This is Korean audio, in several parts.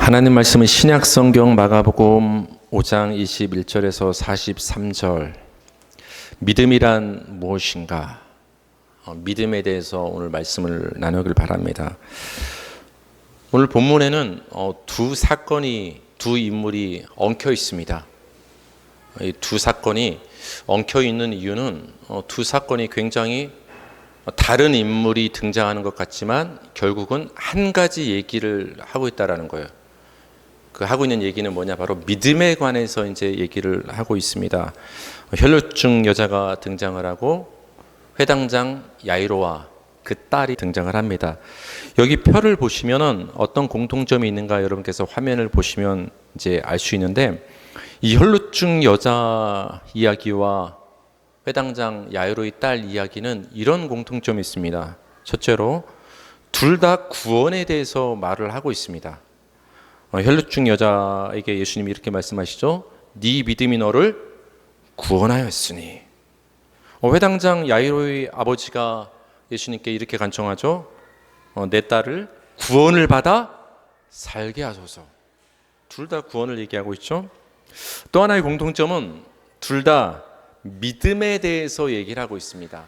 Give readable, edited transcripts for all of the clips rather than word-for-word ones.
하나님 말씀은 신약성경 마가복음 5장 21절에서 43절. 믿음이란 무엇인가? 믿음에 대해서 오늘 말씀을 나누길 바랍니다. 오늘 본문에는 두 인물이 엉켜 있습니다. 이 두 사건이 엉켜 있는 이유는 두 사건이 굉장히 다른 인물이 등장하는 것 같지만 결국은 한 가지 얘기를 하고 있다라는 거예요. 그 하고 있는 얘기는 뭐냐? 바로 믿음에 관해서 이제 얘기를 하고 있습니다. 혈루증 여자가 등장을 하고 회당장 야이로와 그 딸이 등장을 합니다. 여기 표를 보시면은 어떤 공통점이 있는가 여러분께서 화면을 보시면 이제 알 수 있는데, 이 혈루증 여자 이야기와 회당장 야이로의 딸 이야기는 이런 공통점이 있습니다. 첫째로 둘 다 구원에 대해서 말을 하고 있습니다. 혈루증 여자에게 예수님이 이렇게 말씀하시죠. 네 믿음이 너를 구원하였으니. 회당장 야이로의 아버지가 예수님께 이렇게 간청하죠. 내 딸을 구원을 받아 살게 하소서. 둘 다 구원을 얘기하고 있죠. 또 하나의 공통점은 둘 다 믿음에 대해서 얘기를 하고 있습니다.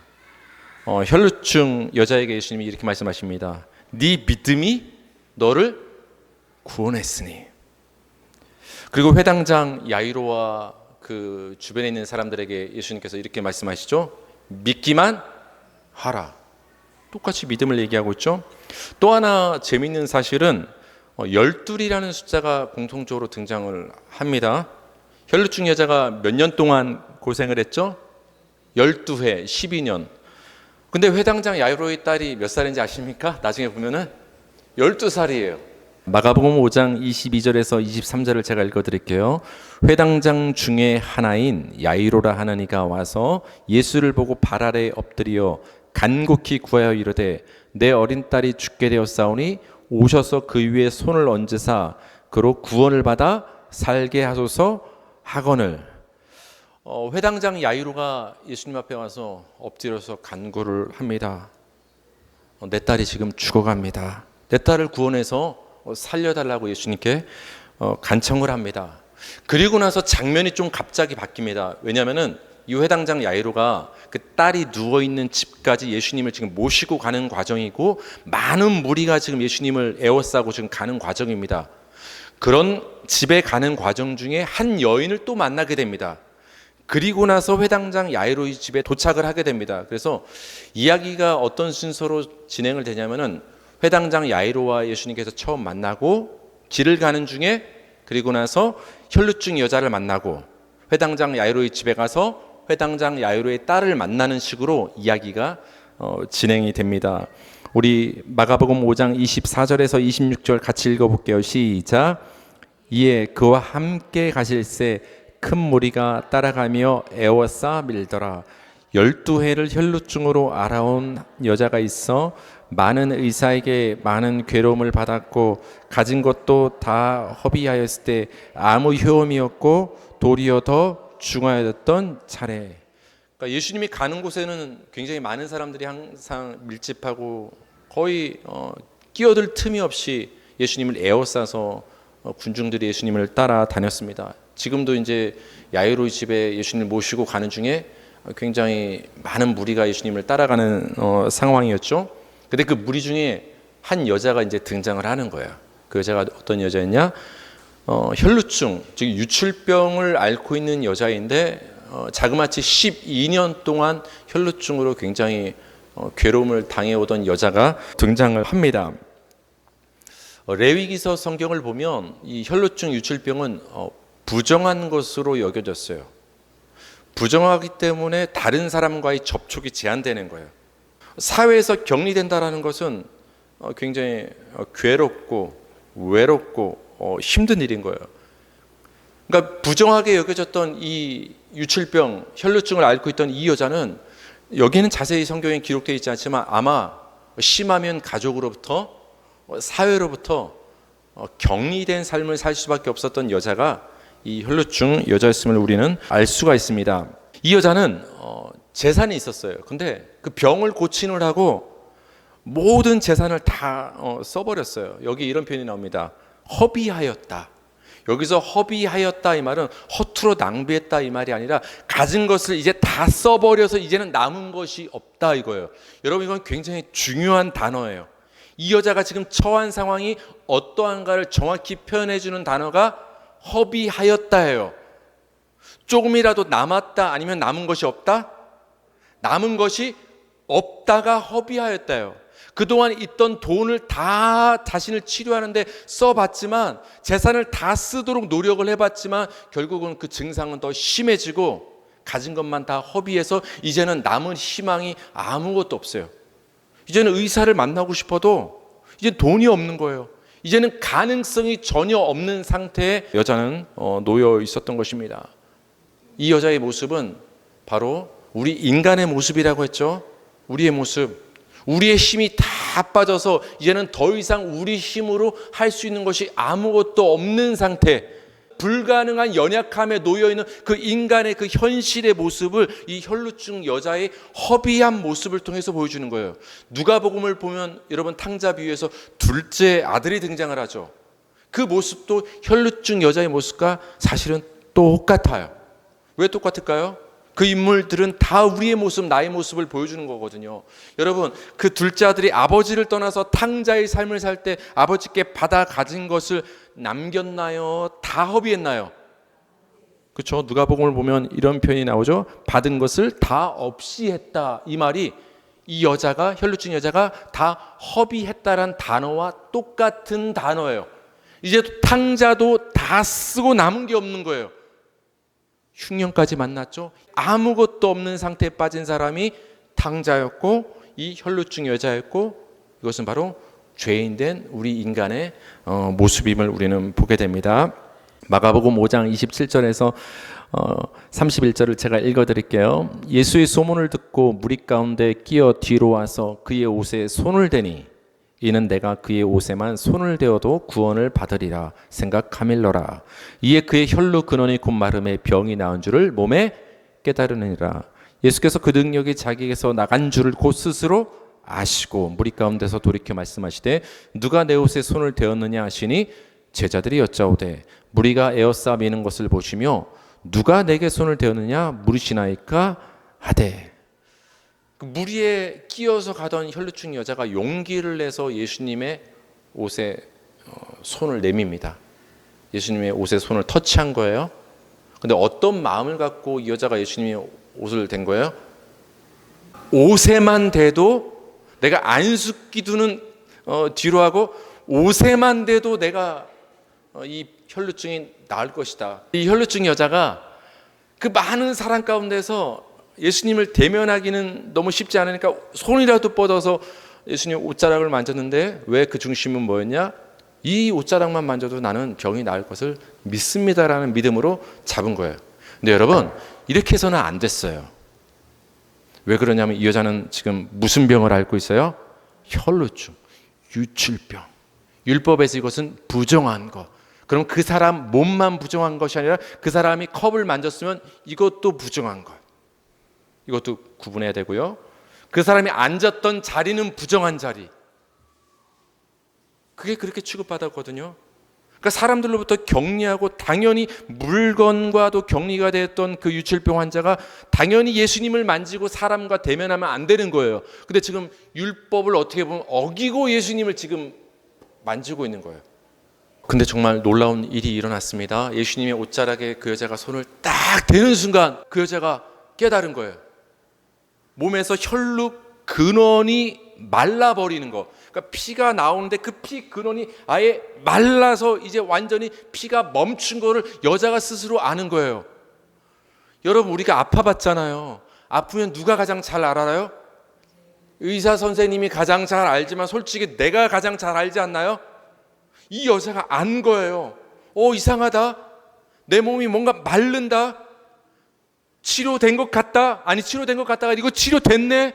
혈루증 여자에게 예수님이 이렇게 말씀하십니다. 네 믿음이 너를 구원했으니. 그리고 회당장 야이로와 그 주변에 있는 사람들에게 예수님께서 이렇게 말씀하시죠. 믿기만 하라. 똑같이 믿음을 얘기하고 있죠. 또 하나 재미있는 사실은 12이라는 숫자가 공통적으로 등장을 합니다. 혈루증 여자가 몇 년 동안 고생을 했죠? 12회, 12년. 근데 회당장 야이로의 딸이 몇 살인지 아십니까? 나중에 보면은 12살이에요. 마가복음 5장 22절에서 23절을 제가 읽어드릴게요. 회당장 중에 하나인 야이로라 하는 이가 와서 예수를 보고 발 아래 엎드려 간곡히 구하여 이르되 내 어린 딸이 죽게 되었사오니 오셔서 그 위에 손을 얹으사 그로 구원을 받아 살게 하소서 하거늘. 회당장 야이로가 예수님 앞에 와서 엎드려서 간구를 합니다. 내 딸이 지금 죽어갑니다. 내 딸을 구원해서 살려달라고 예수님께 간청을 합니다. 그리고 나서 장면이 좀 갑자기 바뀝니다. 왜냐하면은 이 회당장 야이로가 그 딸이 누워있는 집까지 예수님을 지금 모시고 가는 과정이고, 많은 무리가 지금 예수님을 에워싸고 지금 가는 과정입니다. 그런 집에 가는 과정 중에 한 여인을 또 만나게 됩니다. 그리고 나서 회당장 야이로의 집에 도착을 하게 됩니다. 그래서 이야기가 어떤 순서로 진행을 되냐면은 회당장 야이로와 예수님께서 처음 만나고 길을 가는 중에, 그리고 나서 혈루증 여자를 만나고 회당장 야이로의 집에 가서 회당장 야이로의 딸을 만나는 식으로 이야기가 진행이 됩니다. 우리 마가복음 5장 24절에서 26절 같이 읽어볼게요. 시작. 이에 그와 함께 가실새 큰 무리가 따라가며 에워싸 밀더라. 12해를 혈루증으로 앓아온 여자가 있어 많은 의사에게 많은 괴로움을 받았고 가진 것도 다 허비하였을 때 아무 효험이 없고 도리어 더 중하였던 차례. 그러니까 예수님이 가는 곳에는 굉장히 많은 사람들이 항상 밀집하고 거의 끼어들 틈이 없이 예수님을 에워싸서 군중들이 예수님을 따라 다녔습니다. 지금도 이제 야이로의 집에 예수님을 모시고 가는 중에 굉장히 많은 무리가 예수님을 따라가는 상황이었죠. 근데 그 무리 중에 한 여자가 이제 등장을 하는 거예요. 그 여자가 어떤 여자였냐? 혈루증, 즉 유출병을 앓고 있는 여자인데 자그마치 12년 동안 혈루증으로 굉장히 괴로움을 당해오던 여자가 등장을 합니다. 레위기서 성경을 보면 이 혈루증 유출병은 부정한 것으로 여겨졌어요. 부정하기 때문에 다른 사람과의 접촉이 제한되는 거예요. 사회에서 격리된다라는 것은 굉장히 괴롭고 외롭고 힘든 일인 거예요. 그러니까 부정하게 여겨졌던 이 유출병, 혈루증을 앓고 있던 이 여자는, 여기는 자세히 성경에 기록되어 있지 않지만 아마 심하면 가족으로부터, 사회로부터 격리된 삶을 살 수밖에 없었던 여자가 이 혈루증 여자였음을 우리는 알 수가 있습니다. 이 여자는 재산이 있었어요. 근데 그 병을 고치느라고 모든 재산을 다 써버렸어요. 여기 이런 표현이 나옵니다. 허비하였다. 여기서 허비하였다 이 말은 허투루 낭비했다 이 말이 아니라 가진 것을 이제 다 써버려서 이제는 남은 것이 없다 이거예요. 여러분, 이건 굉장히 중요한 단어예요. 이 여자가 지금 처한 상황이 어떠한가를 정확히 표현해 주는 단어가 허비하였다예요. 조금이라도 남았다 아니면 남은 것이 없다? 남은 것이 없다가 허비하였다예요. 그동안 있던 돈을 다 자신을 치료하는데 써봤지만, 재산을 다 쓰도록 노력을 해봤지만 결국은 그 증상은 더 심해지고 가진 것만 다 허비해서 이제는 남은 희망이 아무것도 없어요. 이제는 의사를 만나고 싶어도 이제 돈이 없는 거예요. 이제는 가능성이 전혀 없는 상태에 여자는 놓여 있었던 것입니다. 이 여자의 모습은 바로 우리 인간의 모습이라고 했죠. 우리의 모습. 우리의 힘이 다 빠져서 이제는 더 이상 우리 힘으로 할 수 있는 것이 아무것도 없는 상태, 불가능한 연약함에 놓여있는 그 인간의 그 현실의 모습을 이 혈루증 여자의 허비한 모습을 통해서 보여주는 거예요. 누가복음을 보면 여러분 탕자 비유에서 둘째 아들이 등장을 하죠. 그 모습도 혈루증 여자의 모습과 사실은 똑같아요. 왜 똑같을까요? 그 인물들은 다 우리의 모습, 나의 모습을 보여주는 거거든요. 여러분, 그 둘째 아들이 아버지를 떠나서 탕자의 삶을 살 때 아버지께 받아 가진 것을 남겼나요? 다 허비했나요? 그렇죠? 누가복음을 보면 이런 표현이 나오죠. 받은 것을 다 없이 했다. 이 말이 이 여자가, 혈루증 여자가 다 허비했다란 단어와 똑같은 단어예요. 이제 탕자도 다 쓰고 남은 게 없는 거예요. 흉년까지 만났죠. 아무것도 없는 상태에 빠진 사람이 탕자였고 이 혈루증 여자였고, 이것은 바로 죄인된 우리 인간의 모습임을 우리는 보게 됩니다. 마가복음 5장 27절에서 31절을 제가 읽어드릴게요. 예수의 소문을 듣고 무리 가운데 끼어 뒤로 와서 그의 옷에 손을 대니 이는 내가 그의 옷에만 손을 대어도 구원을 받으리라 생각하밀러라. 이에 그의 혈루 근원이 곧 마름에 병이 나은 줄을 몸에 깨달으니라. 예수께서 그 능력이 자기에게서 나간 줄을 곧 스스로 아시고 무리 가운데서 돌이켜 말씀하시되 누가 내 옷에 손을 대었느냐 하시니 제자들이 여짜오되 무리가 에어싸 미는 것을 보시며 누가 내게 손을 대었느냐 물으시나이까 하되. 그 무리에 끼어서 가던 혈루증 여자가 용기를 내서 예수님의 옷에 손을 내밉니다. 예수님의 옷에 손을 터치한 거예요. 근데 어떤 마음을 갖고 이 여자가 예수님의 옷을 댄 거예요? 옷에만 대도 내가 안숙기도는 뒤로 하고 옷에만 대도 내가 이 혈루증이 나을 것이다. 이 혈루증 여자가 그 많은 사람 가운데서 예수님을 대면하기는 너무 쉽지 않으니까 손이라도 뻗어서 예수님 옷자락을 만졌는데, 왜 그 중심은 뭐였냐? 이 옷자락만 만져도 나는 병이 나을 것을 믿습니다라는 믿음으로 잡은 거예요. 근데 여러분, 이렇게 해서는 안 됐어요. 왜 그러냐면 이 여자는 지금 무슨 병을 앓고 있어요? 혈루증, 유출병. 율법에서 이것은 부정한 것. 그럼 그 사람 몸만 부정한 것이 아니라 그 사람이 컵을 만졌으면 이것도 부정한 것. 이것도 구분해야 되고요. 그 사람이 앉았던 자리는 부정한 자리. 그게 그렇게 취급받았거든요. 그러니까 사람들로부터 격리하고 당연히 물건과도 격리가 됐던 그 유출병 환자가 당연히 예수님을 만지고 사람과 대면하면 안 되는 거예요. 근데 지금 율법을 어떻게 보면 어기고 예수님을 지금 만지고 있는 거예요. 근데 정말 놀라운 일이 일어났습니다. 예수님의 옷자락에 그 여자가 손을 딱 대는 순간 그 여자가 깨달은 거예요. 몸에서 혈루 근원이 말라버리는 거. 그러니까 피가 나오는데 그 피 근원이 아예 말라서 이제 완전히 피가 멈춘 거를 여자가 스스로 아는 거예요. 여러분, 우리가 아파봤잖아요. 아프면 누가 가장 잘 알아요? 의사 선생님이 가장 잘 알지만 솔직히 내가 가장 잘 알지 않나요? 이 여자가 안 거예요. 이상하다. 내 몸이 뭔가 마른다. 치료된 것 같다. 아니, 치료된 것 같다가 이거 치료됐네.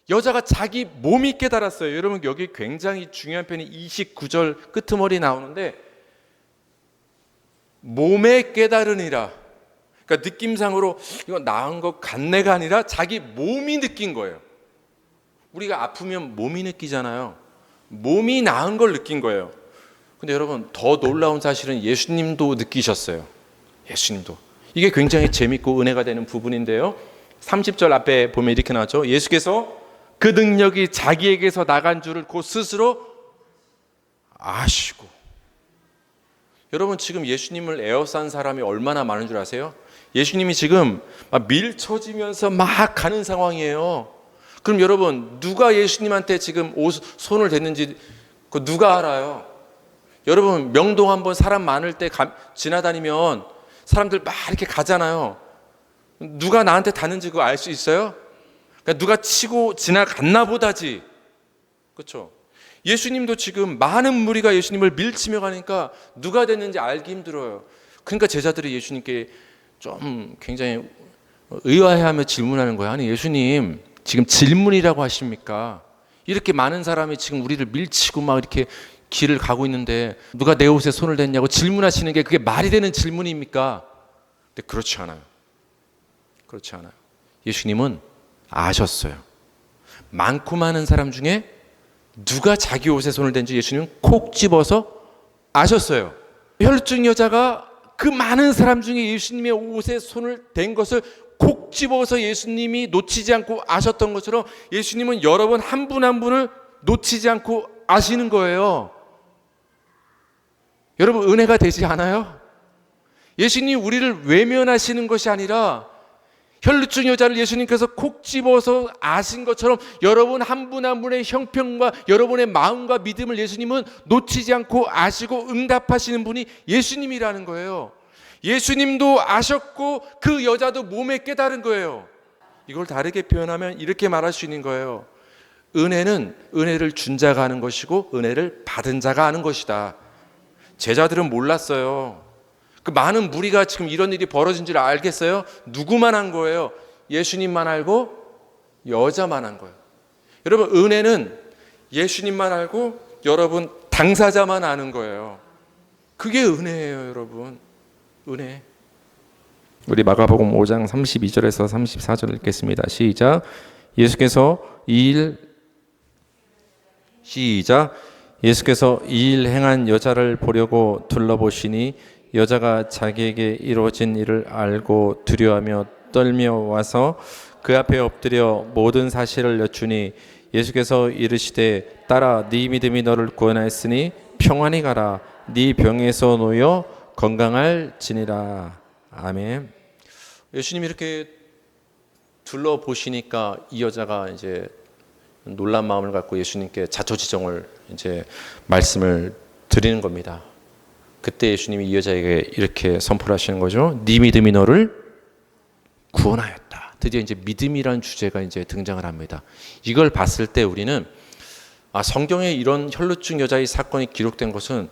여자가 자기 몸이 깨달았어요. 여러분, 여기 굉장히 중요한 편이 29절 끄트머리 나오는데, 몸에 깨달으니라. 그러니까 느낌상으로 이거 나은 것 같네가 아니라 자기 몸이 느낀 거예요. 우리가 아프면 몸이 느끼잖아요. 몸이 나은 걸 느낀 거예요. 근데 여러분, 더 놀라운 사실은 예수님도 느끼셨어요. 예수님도. 이게 굉장히 재밌고 은혜가 되는 부분인데요. 30절 앞에 보면 이렇게 나왔죠. 예수께서 그 능력이 자기에게서 나간 줄을 곧 스스로 아시고. 여러분, 지금 예수님을 에워싼 사람이 얼마나 많은 줄 아세요? 예수님이 지금 막 밀쳐지면서 막 가는 상황이에요. 그럼 여러분, 누가 예수님한테 지금 손을 댔는지 그 누가 알아요? 여러분, 명동 한번 사람 많을 때 지나다니면 사람들 막 이렇게 가잖아요. 누가 나한테 닿는지 그거 알 수 있어요? 그러니까 누가 치고 지나갔나 보다지. 그렇죠? 예수님도 지금 많은 무리가 예수님을 밀치며 가니까 누가 됐는지 알기 힘들어요. 그러니까 제자들이 예수님께 좀 굉장히 의아해하며 질문하는 거예요. 아니, 예수님 지금 질문이라고 하십니까? 이렇게 많은 사람이 지금 우리를 밀치고 막 이렇게 길을 가고 있는데 누가 내 옷에 손을 댔냐고 질문하시는 게 그게 말이 되는 질문입니까? 근데 그렇지 않아요. 그렇지 않아요. 예수님은 아셨어요. 많고 많은 사람 중에 누가 자기 옷에 손을 댄지 예수님은 콕 집어서 아셨어요. 혈루증 여자가 그 많은 사람 중에 예수님의 옷에 손을 댄 것을 콕 집어서 예수님이 놓치지 않고 아셨던 것처럼 예수님은 여러분 한 분 한 분을 놓치지 않고 아시는 거예요. 여러분, 은혜가 되지 않아요? 예수님이 우리를 외면하시는 것이 아니라 혈루증 여자를 예수님께서 콕 집어서 아신 것처럼 여러분 한 분 한 분의 형편과 여러분의 마음과 믿음을 예수님은 놓치지 않고 아시고 응답하시는 분이 예수님이라는 거예요. 예수님도 아셨고 그 여자도 몸에 깨달은 거예요. 이걸 다르게 표현하면 이렇게 말할 수 있는 거예요. 은혜는 은혜를 준 자가 하는 것이고 은혜를 받은 자가 하는 것이다. 제자들은 몰랐어요. 그 많은 무리가 지금 이런 일이 벌어진 줄 알겠어요? 누구만 한 거예요? 예수님만 알고 여자만 한 거예요. 여러분, 은혜는 예수님만 알고 여러분 당사자만 아는 거예요. 그게 은혜예요, 여러분. 은혜. 우리 마가복음 5장 32절에서 34절 읽겠습니다. 시작. 예수께서 이 일 행한 여자를 보려고 둘러보시니 여자가 자기에게 이루어진 일을 알고 두려워하며 떨며 와서 그 앞에 엎드려 모든 사실을 여쭈니 예수께서 이르시되 딸아, 네 믿음이 너를 구원하였으니 평안히 가라. 네 병에서 놓여 건강할지니라. 아멘. 예수님이 이렇게 둘러보시니까 이 여자가 이제 놀란 마음을 갖고 예수님께 자초지종을 이제 말씀을 드리는 겁니다. 그때 예수님이 이 여자에게 이렇게 선포를 하시는 거죠. 네 믿음이 너를 구원하였다. 드디어 이제 믿음이라는 주제가 이제 등장을 합니다. 이걸 봤을 때 우리는 성경에 이런 혈루증 여자의 사건이 기록된 것은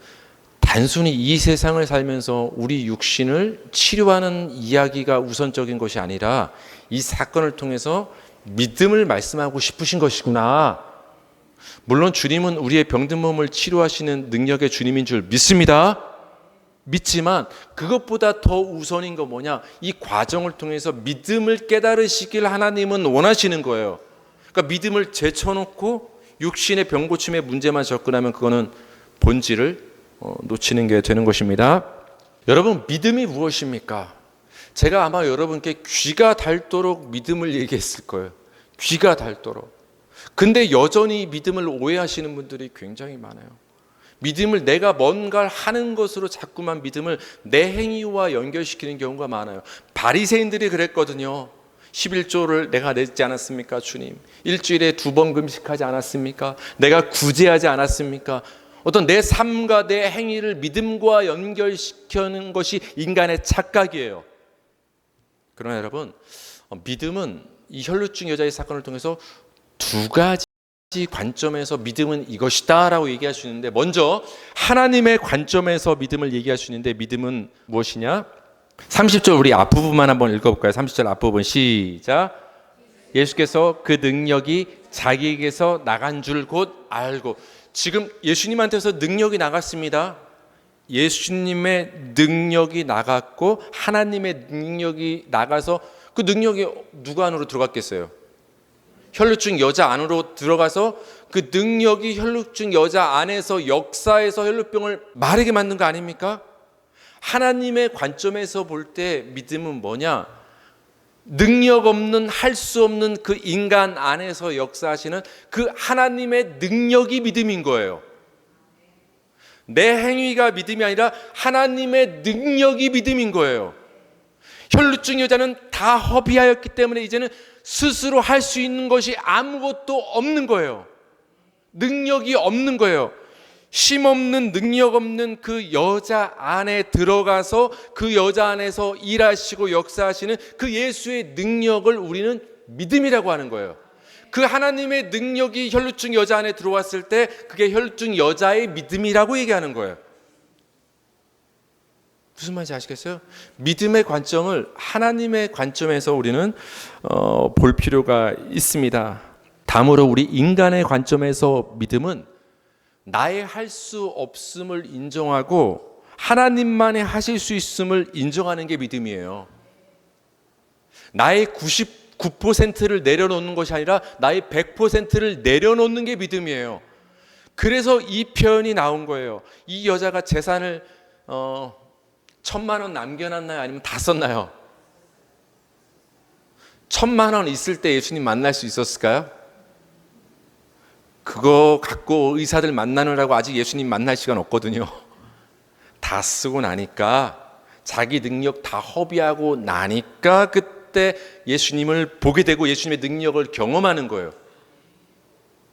단순히 이 세상을 살면서 우리 육신을 치료하는 이야기가 우선적인 것이 아니라 이 사건을 통해서 믿음을 말씀하고 싶으신 것이구나. 물론 주님은 우리의 병든 몸을 치료하시는 능력의 주님인 줄 믿습니다. 믿지만 그것보다 더 우선인 거 뭐냐? 이 과정을 통해서 믿음을 깨달으시길 하나님은 원하시는 거예요. 그러니까 믿음을 제쳐놓고 육신의 병 고침의 문제만 접근하면 그거는 본질을 놓치는 게 되는 것입니다. 여러분, 믿음이 무엇입니까? 제가 아마 여러분께 귀가 닳도록 믿음을 얘기했을 거예요. 귀가 닳도록. 근데 여전히 믿음을 오해하시는 분들이 굉장히 많아요. 믿음을 내가 뭔가를 하는 것으로 자꾸만 믿음을 내 행위와 연결시키는 경우가 많아요. 바리새인들이 그랬거든요. 11조를 내가 냈지 않았습니까, 주님? 일주일에 2번 금식하지 않았습니까? 내가 구제하지 않았습니까? 어떤 내 삶과 내 행위를 믿음과 연결시키는 것이 인간의 착각이에요. 그러나 여러분, 믿음은 이 혈루증 여자의 사건을 통해서 두 가지 관점에서 믿음은 이것이다 라고 얘기할 수 있는데, 먼저 하나님의 관점에서 믿음을 얘기할 수 있는데, 믿음은 무엇이냐? 30절 우리 앞부분만 한번 읽어볼까요? 30절 앞부분 시작. 예수께서 그 능력이 자기에게서 나간 줄 곧 알고. 지금 예수님한테서 능력이 나갔습니다. 예수님의 능력이 나갔고 하나님의 능력이 나가서 그 능력이 누구 안으로 들어갔겠어요? 혈루증 여자 안으로 들어가서 그 능력이 혈루증 여자 안에서 역사에서 혈루병을 마르게 만든 거 아닙니까? 하나님의 관점에서 볼 때 믿음은 뭐냐? 능력 없는, 할 수 없는 그 인간 안에서 역사하시는 그 하나님의 능력이 믿음인 거예요. 내 행위가 믿음이 아니라 하나님의 능력이 믿음인 거예요. 혈루증 여자는 다 허비하였기 때문에 이제는 스스로 할 수 있는 것이 아무것도 없는 거예요. 능력이 없는 거예요. 힘없는, 능력 없는 그 여자 안에 들어가서 그 여자 안에서 일하시고 역사하시는 그 예수의 능력을 우리는 믿음이라고 하는 거예요. 그 하나님의 능력이 혈루증 여자 안에 들어왔을 때 그게 혈루증 여자의 믿음이라고 얘기하는 거예요. 무슨 말인지 아시겠어요? 믿음의 관점을 하나님의 관점에서 우리는 볼 필요가 있습니다. 다음으로 우리 인간의 관점에서 믿음은 나의 할 수 없음을 인정하고 하나님만이 하실 수 있음을 인정하는 게 믿음이에요. 나의 99%를 내려놓는 것이 아니라 나의 100%를 내려놓는 게 믿음이에요. 그래서 이 표현이 나온 거예요. 이 여자가 재산을 1,000만 원 남겨놨나요? 아니면 다 썼나요? 1,000만 원 있을 때 예수님 만날 수 있었을까요? 그거 갖고 의사들 만나느라고 아직 예수님 만날 시간 없거든요. 다 쓰고 나니까, 자기 능력 다 허비하고 나니까 그때 예수님을 보게 되고 예수님의 능력을 경험하는 거예요.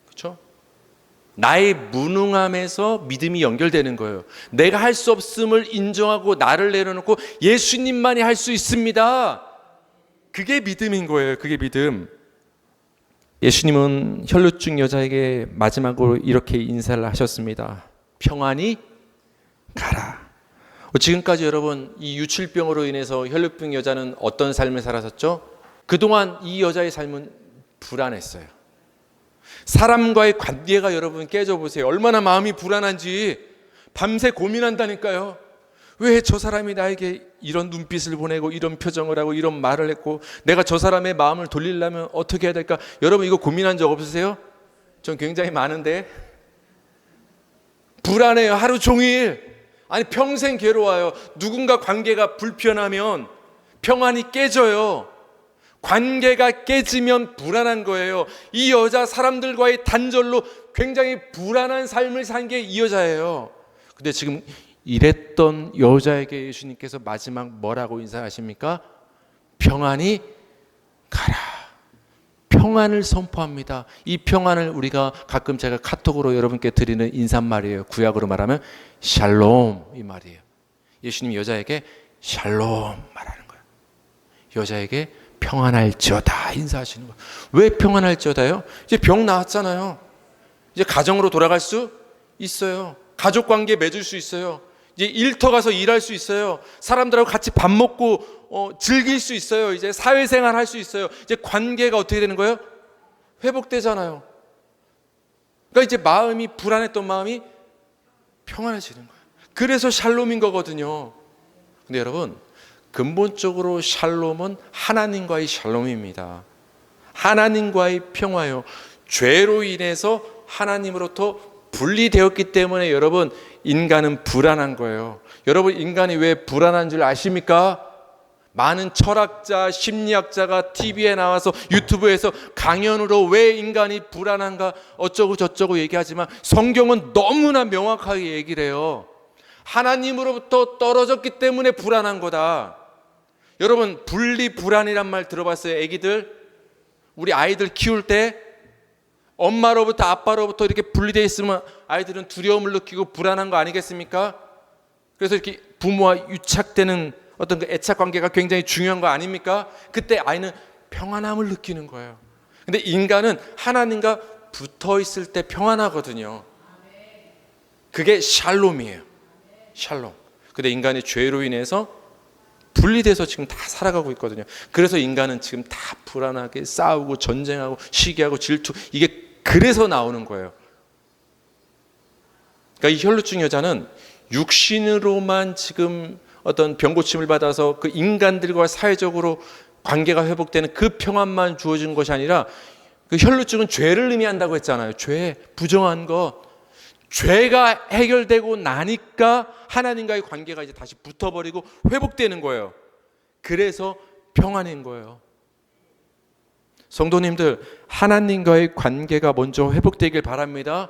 그렇죠? 나의 무능함에서 믿음이 연결되는 거예요. 내가 할 수 없음을 인정하고 나를 내려놓고 예수님만이 할 수 있습니다. 그게 믿음인 거예요. 그게 믿음. 예수님은 혈루증 여자에게 마지막으로 이렇게 인사를 하셨습니다. 평안히 가라. 지금까지 여러분, 이 유칠병으로 인해서 혈루증 여자는 어떤 삶을 살았었죠? 그동안 이 여자의 삶은 불안했어요. 사람과의 관계가 여러분 깨져보세요. 얼마나 마음이 불안한지 밤새 고민한다니까요. 왜 저 사람이 나에게 이런 눈빛을 보내고 이런 표정을 하고 이런 말을 했고 내가 저 사람의 마음을 돌리려면 어떻게 해야 될까? 여러분 이거 고민한 적 없으세요? 전 굉장히 많은데 불안해요. 하루 종일. 아니 평생 괴로워요. 누군가 관계가 불편하면 평안이 깨져요. 관계가 깨지면 불안한 거예요. 이 여자 사람들과의 단절로 굉장히 불안한 삶을 산 게 이 여자예요. 근데 지금 이랬던 여자에게 예수님께서 마지막 뭐라고 인사하십니까? 평안히 가라. 평안을 선포합니다. 이 평안을 우리가 가끔 제가 카톡으로 여러분께 드리는 인사말이에요. 구약으로 말하면 샬롬 이 말이에요. 예수님이 여자에게 샬롬 말하는 거예요. 여자에게 평안할지어다 인사하시는 거예요. 왜 평안할지어다요? 이제 병 나았잖아요. 이제 가정으로 돌아갈 수 있어요. 가족 관계 맺을 수 있어요. 이제 일터 가서 일할 수 있어요. 사람들하고 같이 밥 먹고 즐길 수 있어요. 이제 사회생활 할 수 있어요. 이제 관계가 어떻게 되는 거예요? 회복되잖아요. 그러니까 이제 마음이 불안했던 마음이 평안해지는 거예요. 그래서 샬롬인 거거든요. 근데 여러분 근본적으로 샬롬은 하나님과의 샬롬입니다. 하나님과의 평화요. 죄로 인해서 하나님으로부터 분리되었기 때문에 여러분 인간은 불안한 거예요. 여러분 인간이 왜 불안한 줄 아십니까? 많은 철학자, 심리학자가 TV에 나와서 유튜브에서 강연으로 왜 인간이 불안한가 어쩌고 저쩌고 얘기하지만 성경은 너무나 명확하게 얘기를 해요. 하나님으로부터 떨어졌기 때문에 불안한 거다. 여러분 분리불안이란 말 들어봤어요? 애기들? 우리 아이들 키울 때 엄마로부터 아빠로부터 이렇게 분리되어 있으면 아이들은 두려움을 느끼고 불안한 거 아니겠습니까? 그래서 이렇게 부모와 유착되는 어떤 그 애착 관계가 굉장히 중요한 거 아닙니까? 그때 아이는 평안함을 느끼는 거예요. 근데 인간은 하나님과 붙어 있을 때 평안하거든요. 그게 샬롬이에요. 샬롬. 근데 인간의 죄로 인해서 분리돼서 지금 다 살아가고 있거든요. 그래서 인간은 지금 다 불안하게 싸우고 전쟁하고 시기하고 질투, 이게 그래서 나오는 거예요. 그러니까 이 혈루증 여자는 육신으로만 지금 어떤 병고침을 받아서 그 인간들과 사회적으로 관계가 회복되는 그 평안만 주어진 것이 아니라 그 혈루증은 죄를 의미한다고 했잖아요. 죄, 부정한 것. 죄가 해결되고 나니까 하나님과의 관계가 이제 다시 붙어버리고 회복되는 거예요. 그래서 평안인 거예요. 성도님들, 하나님과의 관계가 먼저 회복되길 바랍니다.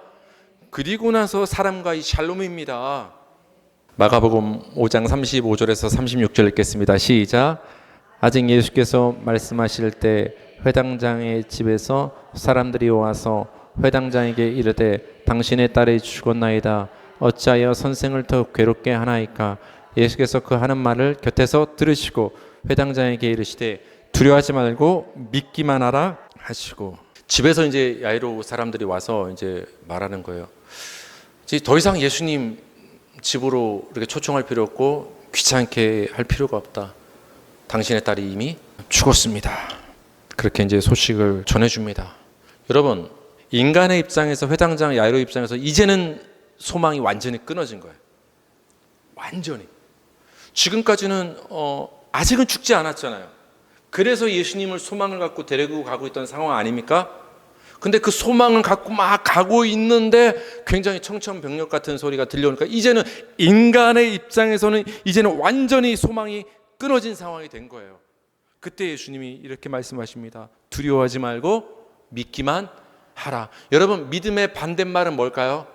그리고 나서 사람과의 샬롬입니다. 마가복음 5장 35절에서 36절 읽겠습니다. 시작. 아직 예수께서 말씀하실 때 회당장의 집에서 사람들이 와서 회당장에게 이르되 당신의 딸이 죽었나이다. 어찌하여 선생을 더 괴롭게 하나이까? 예수께서 그 하는 말을 곁에서 들으시고 회당장에게 이르시되 두려워하지 말고 믿기만 하라 하시고, 집에서 이제 야이로 사람들이 와서 이제 말하는 거예요. 이제 더 이상 예수님 집으로 이렇게 초청할 필요 없고 귀찮게 할 필요가 없다. 당신의 딸이 이미 죽었습니다. 그렇게 이제 소식을 전해줍니다. 여러분, 인간의 입장에서, 회당장 야이로 입장에서 이제는 소망이 완전히 끊어진 거예요. 완전히. 지금까지는 아직은 죽지 않았잖아요. 그래서 예수님을 소망을 갖고 데리고 가고 있던 상황 아닙니까? 근데 그 소망을 갖고 막 가고 있는데 굉장히 청천벽력 같은 소리가 들려오니까 이제는 인간의 입장에서는 이제는 완전히 소망이 끊어진 상황이 된 거예요. 그때 예수님이 이렇게 말씀하십니다. 두려워하지 말고 믿기만 하라. 여러분, 믿음의 반대말은 뭘까요?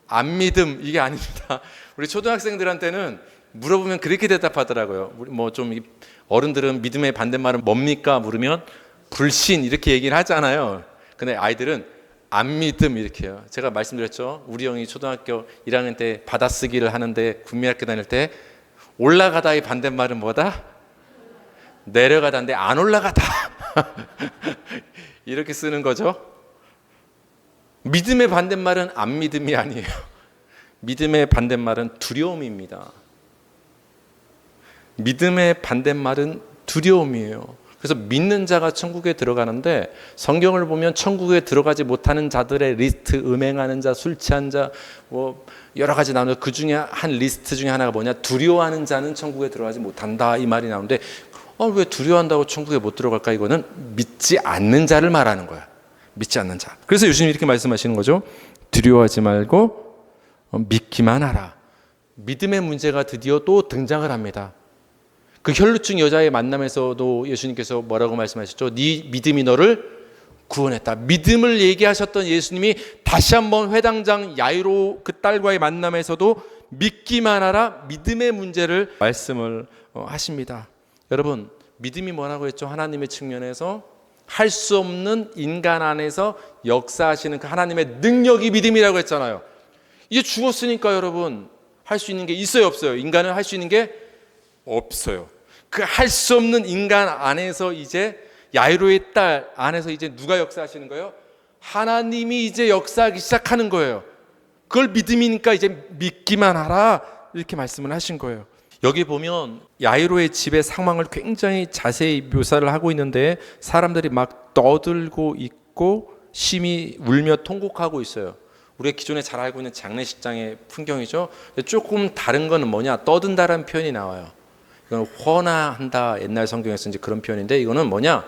안 믿음, 이게 아닙니다. 우리 초등학생들한테는 물어보면 그렇게 대답하더라고요. 뭐 좀 어른들은 믿음의 반대말은 뭡니까? 물으면 불신 이렇게 얘기를 하잖아요. 근데 아이들은 안 믿음 이렇게 해요. 제가 말씀드렸죠. 우리 형이 초등학교 1학년 때 받아쓰기를 하는데 국민학교 다닐 때 올라가다의 반대말은 뭐다? 내려가다인데 안 올라가다. 이렇게 쓰는 거죠. 믿음의 반대말은 안 믿음이 아니에요. 믿음의 반대말은 두려움입니다. 믿음의 반대말은 두려움이에요. 그래서 믿는 자가 천국에 들어가는데 성경을 보면 천국에 들어가지 못하는 자들의 리스트, 음행하는 자, 술 취한 자, 뭐 여러 가지 나오는데 그 중에 한 리스트 중에 하나가 뭐냐? 두려워하는 자는 천국에 들어가지 못한다, 이 말이 나오는데 왜 두려워한다고 천국에 못 들어갈까? 이거는 믿지 않는 자를 말하는 거야. 믿지 않는 자. 그래서 예수님이 이렇게 말씀하시는 거죠. 두려워하지 말고 믿기만 하라. 믿음의 문제가 드디어 또 등장을 합니다. 그 혈루증 여자의 만남에서도 예수님께서 뭐라고 말씀하셨죠? 네 믿음이 너를 구원했다. 믿음을 얘기하셨던 예수님이 다시 한번 회당장 야이로 그 딸과의 만남에서도 믿기만 하라, 믿음의 문제를 말씀을 하십니다. 여러분, 믿음이 뭐라고 했죠? 하나님의 측면에서 할 수 없는 인간 안에서 역사하시는 그 하나님의 능력이 믿음이라고 했잖아요. 이제 죽었으니까 여러분 할 수 있는 게 있어요, 없어요? 인간은 할 수 있는 게 없어요. 그 할 수 없는 인간 안에서 이제 야이로의 딸 안에서 이제 누가 역사하시는 거예요? 하나님이 이제 역사하기 시작하는 거예요. 그걸 믿음이니까 이제 믿기만 하라, 이렇게 말씀을 하신 거예요. 여기 보면 야이로의 집의 상황을 굉장히 자세히 묘사를 하고 있는데 사람들이 막 떠들고 있고 심히 울며 통곡하고 있어요. 우리가 기존에 잘 알고 있는 장례식장의 풍경이죠. 조금 다른 거는 뭐냐? 떠든다라는 표현이 나와요. 이건 헌화한다, 옛날 성경에서 이제 그런 표현인데 이거는 뭐냐?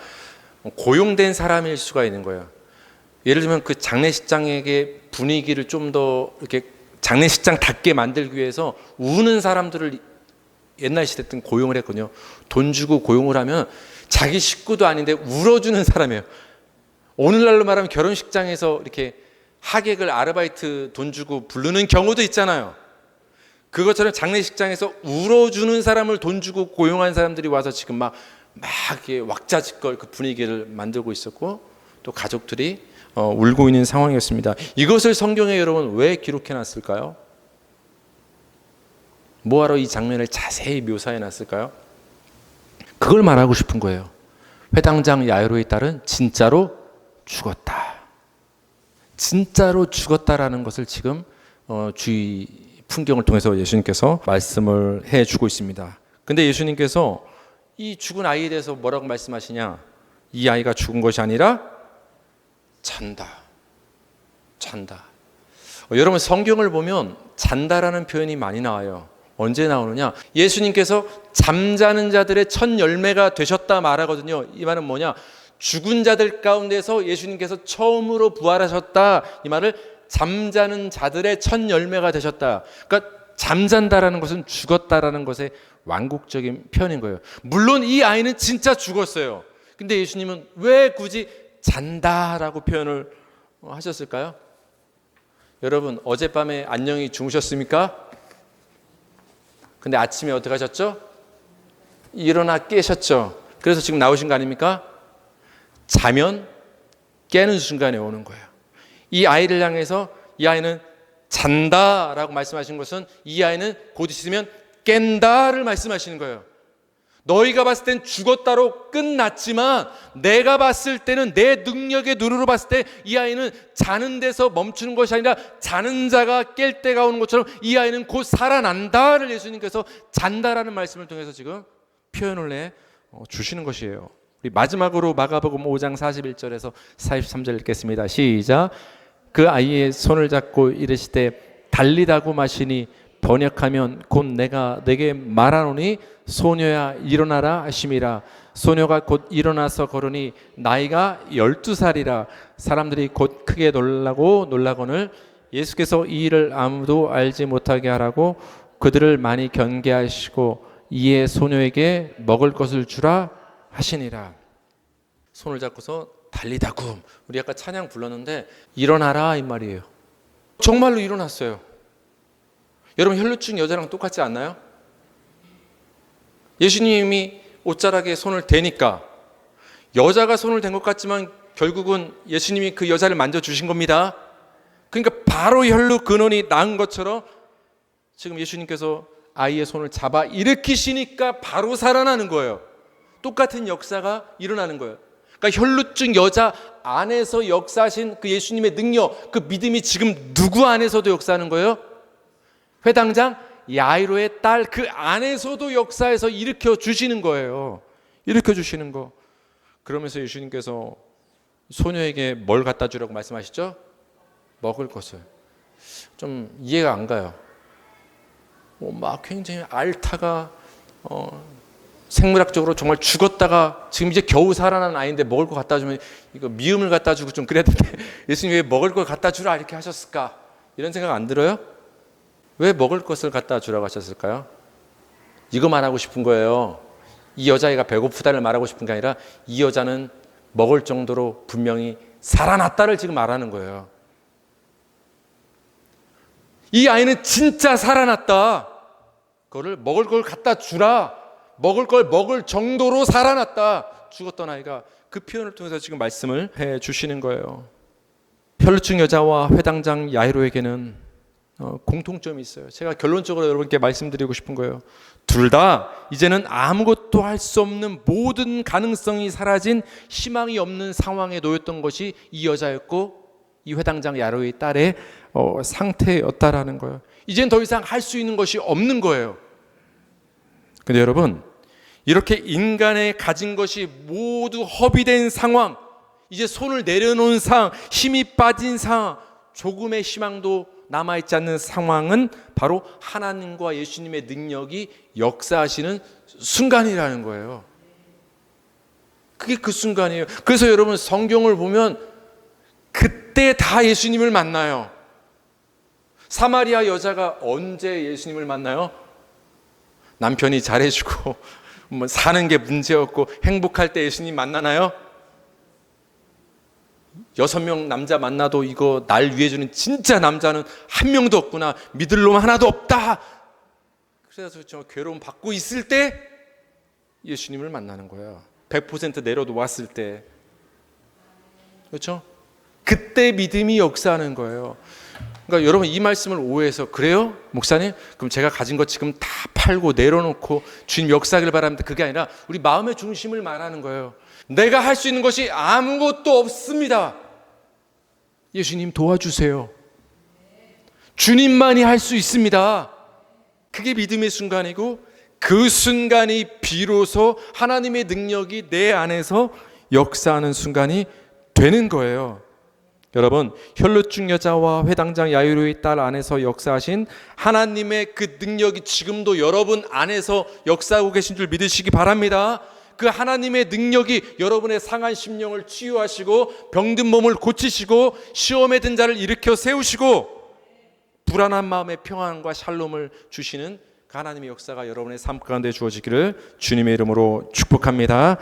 고용된 사람일 수가 있는 거예요. 예를 들면 그 장례식장에게 분위기를 좀 더 이렇게 장례식장답게 만들기 위해서 우는 사람들을 옛날 시대 때는 고용을 했거든요. 돈 주고 고용을 하면 자기 식구도 아닌데 울어주는 사람이에요. 오늘날로 말하면 결혼식장에서 이렇게 하객을 아르바이트 돈 주고 부르는 경우도 있잖아요. 그것처럼 장례식장에서 울어주는 사람을 돈 주고 고용한 사람들이 와서 지금 막 이렇게 왁자지껄 그 분위기를 만들고 있었고 또 가족들이 울고 있는 상황이었습니다. 이것을 성경에 여러분 왜 기록해 놨을까요? 뭐하러 이 장면을 자세히 묘사해 놨을까요? 그걸 말하고 싶은 거예요. 회당장 야이로의 딸은 진짜로 죽었다. 진짜로 죽었다라는 것을 지금 주의 풍경을 통해서 예수님께서 말씀을 해주고 있습니다. 근데 예수님께서 이 죽은 아이에 대해서 뭐라고 말씀하시냐? 이 아이가 죽은 것이 아니라 잔다. 여러분 성경을 보면 잔다라는 표현이 많이 나와요. 언제 나오느냐? 예수님께서 잠자는 자들의 첫 열매가 되셨다 말하거든요. 이 말은 뭐냐? 죽은 자들 가운데서 예수님께서 처음으로 부활하셨다. 이 말을 잠자는 자들의 첫 열매가 되셨다. 그러니까 잠잔다라는 것은 죽었다라는 것의 완곡적인 표현인 거예요. 물론 이 아이는 진짜 죽었어요. 근데 예수님은 왜 굳이 잔다라고 표현을 하셨을까요? 여러분, 어젯밤에 안녕히 주무셨습니까? 근데 아침에 어떻게 하셨죠? 일어나 깨셨죠. 그래서 지금 나오신 거 아닙니까? 자면 깨는 순간에 오는 거예요. 이 아이를 향해서 이 아이는 잔다라고 말씀하신 것은 이 아이는 곧 있으면 깬다를 말씀하시는 거예요. 너희가 봤을 땐 죽었다로 끝났지만 내가 봤을 때는 내 능력의 눈으로 봤을 때 이 아이는 자는 데서 멈추는 것이 아니라 자는 자가 깰 때가 오는 것처럼 이 아이는 곧 살아난다를 예수님께서 잔다라는 말씀을 통해서 지금 표현을 해 주시는 것이에요. 우리 마지막으로 마가복음 5장 41절에서 43절 읽겠습니다. 시작. 그 아이의 손을 잡고 이르시되 달리다고 마시니 번역하면 곧 내가 내게 말하노니 소녀야 일어나라 하심이라. 소녀가 곧 일어나서 걸으니 나이가 12살이라. 사람들이 곧 크게 놀라거늘 예수께서 이 일을 아무도 알지 못하게 하라고 그들을 많이 경계하시고 이에 소녀에게 먹을 것을 주라 하시니라. 손을 잡고서 달리다굼. 우리 아까 찬양 불렀는데 일어나라 이 말이에요. 정말로 일어났어요. 여러분, 혈루증 여자랑 똑같지 않나요? 예수님이 옷자락에 손을 대니까 여자가 손을 댄 것 같지만 결국은 예수님이 그 여자를 만져주신 겁니다. 그러니까 바로 혈루 근원이 나은 것처럼 지금 예수님께서 아이의 손을 잡아 일으키시니까 바로 살아나는 거예요. 똑같은 역사가 일어나는 거예요. 그러니까 혈루증 여자 안에서 역사하신 그 예수님의 능력, 그 믿음이 지금 누구 안에서도 역사하는 거예요? 회당장 야이로의 딸 그 안에서도 역사해서 일으켜 주시는 거예요. 일으켜 주시는 거. 그러면서 예수님께서 소녀에게 뭘 갖다 주라고 말씀하시죠? 먹을 것을. 좀 이해가 안 가요. 막 굉장히 앓다가 생물학적으로 정말 죽었다가 지금 이제 겨우 살아난 아이인데 먹을 거 갖다 주면 이거 미음을 갖다 주고 좀 그래야 되는데 예수님이 왜 먹을 걸 갖다 주라 이렇게 하셨을까? 이런 생각 안 들어요? 왜 먹을 것을 갖다 주라고 하셨을까요? 이거 말하고 싶은 거예요. 이 여자애가 배고프다를 말하고 싶은 게 아니라 이 여자는 먹을 정도로 분명히 살아났다를 지금 말하는 거예요. 이 아이는 진짜 살아났다. 그거를 먹을 걸 갖다 주라. 먹을 걸 먹을 정도로 살아났다. 죽었던 아이가. 그 표현을 통해서 지금 말씀을 해 주시는 거예요. 혈루증 여자와 회당장 야이로에게는 공통점이 있어요. 제가 결론적으로 여러분께 말씀드리고 싶은 거예요. 둘 다 이제는 아무것도 할 수 없는 모든 가능성이 사라진 희망이 없는 상황에 놓였던 것이 이 여자였고 이 회당장 야이로의 딸의 상태였다라는 거예요. 이젠 더 이상 할 수 있는 것이 없는 거예요. 근데 여러분, 이렇게 인간의 가진 것이 모두 허비된 상황, 이제 손을 내려놓은 상황, 힘이 빠진 상황, 조금의 희망도 남아있지 않는 상황은 바로 하나님과 예수님의 능력이 역사하시는 순간이라는 거예요. 그게 그 순간이에요. 그래서 여러분, 성경을 보면 그때 다 예수님을 만나요. 사마리아 여자가 언제 예수님을 만나요? 남편이 잘해주고 사는 게 문제였고 행복할 때 예수님 만나나요? 6명 남자 만나도 이거 날 위해주는 진짜 남자는 한 명도 없구나, 믿을 놈 하나도 없다. 그래서 저 괴로움 받고 있을 때 예수님을 만나는 거예요. 100% 내려놓았을 때. 그렇죠? 그때 믿음이 역사하는 거예요. 그러니까 여러분, 이 말씀을 오해해서 그래요? 목사님? 그럼 제가 가진 것 지금 다 팔고 내려놓고 주님 역사하길 바랍니다. 그게 아니라 우리 마음의 중심을 말하는 거예요. 내가 할 수 있는 것이 아무것도 없습니다. 예수님 도와주세요. 주님만이 할 수 있습니다. 그게 믿음의 순간이고 그 순간이 비로소 하나님의 능력이 내 안에서 역사하는 순간이 되는 거예요. 여러분, 혈루증 여자와 회당장 야이로의 딸 안에서 역사하신 하나님의 그 능력이 지금도 여러분 안에서 역사하고 계신 줄 믿으시기 바랍니다. 그 하나님의 능력이 여러분의 상한 심령을 치유하시고 병든 몸을 고치시고 시험에 든 자를 일으켜 세우시고 불안한 마음에 평안과 샬롬을 주시는 그 하나님의 역사가 여러분의 삶 가운데 주어지기를 주님의 이름으로 축복합니다.